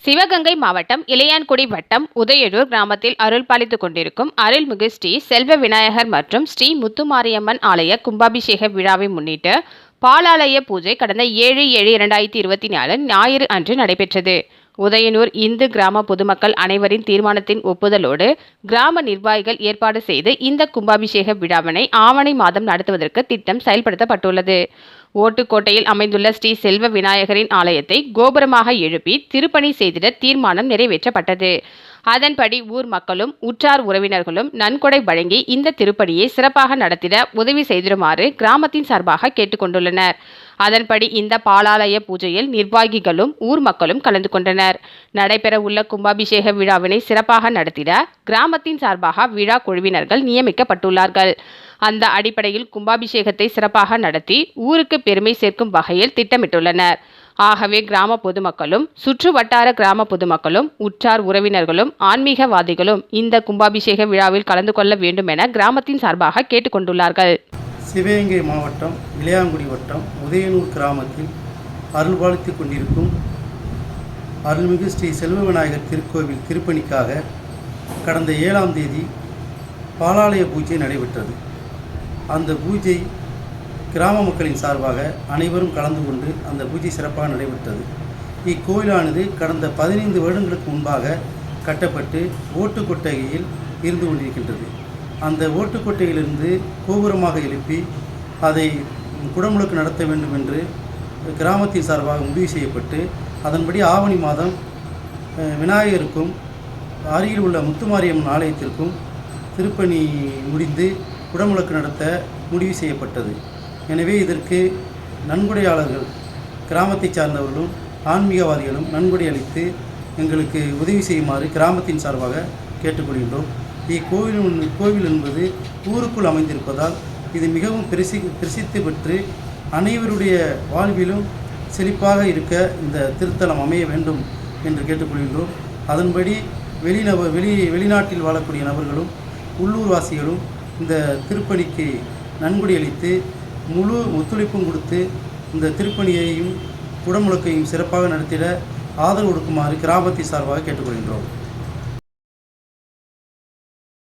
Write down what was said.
சிவகங்கை மாவட்டம் இளையான்குடி வட்டம் உதயனூர் கிராமத்தில் அருள் பாலித்துக் கொண்டிருக்கும் அருள்மிகு ஸ்ரீ செல்வ விநாயகர் மற்றும் ஸ்ரீ முத்துமாரியம்மன் ஆலய கும்பாபிஷேக விழாவை முன்னிட்டு பாலாலய பூஜை கடந்த 7/7/2024 ஞாயிறு அன்று நடைபெற்றது. உதயனூர் இந்து கிராம பொதுமக்கள் அனைவரின் தீர்மானத்தின் ஒப்புதலோடு கிராம நிர்வாகிகள் ஏற்பாடு செய்து இந்த கும்பாபிஷேக விழாவினை ஆவணி மாதம் நடத்துவதற்கு திட்டம் செயல்படுத்தப்பட்டுள்ளது. ஓட்டுக்கோட்டையில் அமைந்துள்ள ஸ்ரீ செல்வ விநாயகரின் ஆலயத்தை கோபுரமாக எழுப்பி திருப்பணி செய்திட தீர்மானம் நிறைவேற்றப்பட்டது. அதன்படி ஊர் மக்களும் உற்றார் உறவினர்களும் நன்கொடை வழங்கி இந்த திருப்பணியை சிறப்பாக நடத்திட உதவி செய்திடுமாறு கிராமத்தின் சார்பாக கேட்டுக்கொண்டுள்ளனர். அதன்படி இந்த பாலாலய பூஜையில் நிர்வாகிகளும் ஊர் மக்களும் கலந்து கொண்டனர். நடைபெற உள்ள கும்பாபிஷேக விழாவினை சிறப்பாக நடத்திட கிராமத்தின் சார்பாக விழா குழுவினர்கள் நியமிக்கப்பட்டுள்ளார்கள். அந்த அடிப்படையில் கும்பாபிஷேகத்தை சிறப்பாக நடத்தி ஊருக்கு பெருமை சேர்க்கும் வகையில் திட்டமிட்டுள்ளனர். ஆகவே கிராம பொதுமக்களும் சுற்று வட்டார கிராம பொதுமக்களும் உற்றார் உறவினர்களும் ஆன்மீகவாதிகளும் இந்த கும்பாபிஷேக விழாவில் கலந்து கொள்ள வேண்டும் என கிராமத்தின் சார்பாக கேட்டுக்கொண்டுள்ளார்கள். சிவகங்கை மாவட்டம் இளையான்குடி வட்டம் உதயனூர் கிராமத்தில் அருள்பாலித்துக் கொண்டிருக்கும் அருள்மிகு ஸ்ரீ செல்வ விநாயகர் திருக்கோவில் திருப்பணிக்காக கடந்த 7ஆம் தேதி பாலாலய பூஜை நடைபெற்றது. அந்த பூஜை கிராம மக்களின் சார்பாக அனைவரும் கலந்து கொண்டு அந்த பூஜை சிறப்பாக நடைபெற்றது. இக்கோயிலானது கடந்த 15 வருடங்களுக்கு முன்பாக கட்டப்பட்டு ஓட்டுக்கொட்டகையில் இருந்து கொண்டிருக்கின்றது. அந்த ஓட்டுக்கொட்டையிலிருந்து கோபுரமாக எழுப்பி அதை குடமுழுக்கு நடத்த வேண்டும் என்று கிராமத்தின் சார்பாக முடிவு செய்யப்பட்டு அதன்படி ஆவணி மாதம் விநாயகருக்கும் அருகில் உள்ள முத்துமாரியம்மன் ஆலயத்திற்கும் திருப்பணி முடிந்து குடமுழுக்கு நடத்த முடிவு செய்யப்பட்டது. எனவே இதற்கு நன்கொடையாளர்கள் கிராமத்தை சார்ந்தவர்களும் ஆன்மீகவாதிகளும் நன்கொடை அளித்து எங்களுக்கு உதவி செய்யுமாறு கிராமத்தின் சார்பாக கேட்டுக்கொள்கின்றோம். இக்கோவில் என்பது ஊருக்குள் அமைந்திருப்பதால் இது மிகவும் பிரசித்தி பெற்று அனைவருடைய வாழ்விலும் செழிப்பாக இருக்க இந்த திருத்தலம் அமைய வேண்டும் என்று கேட்டுக்கொள்கின்றோம். அதன்படி வெளிநாட்டில் வாழக்கூடிய நபர்களும் உள்ளூர்வாசிகளும் இந்த திருப்பணிக்கு நன்கொடை அளித்து முழு ஒத்துழைப்பும் கொடுத்து இந்த திருப்பணியையும் குடமுழுக்கையும் சிறப்பாக நடத்திட ஆதரவு கொடுக்குமாறு கிராமத்தின் சார்பாக கேட்டுக்கொள்கின்றோம்.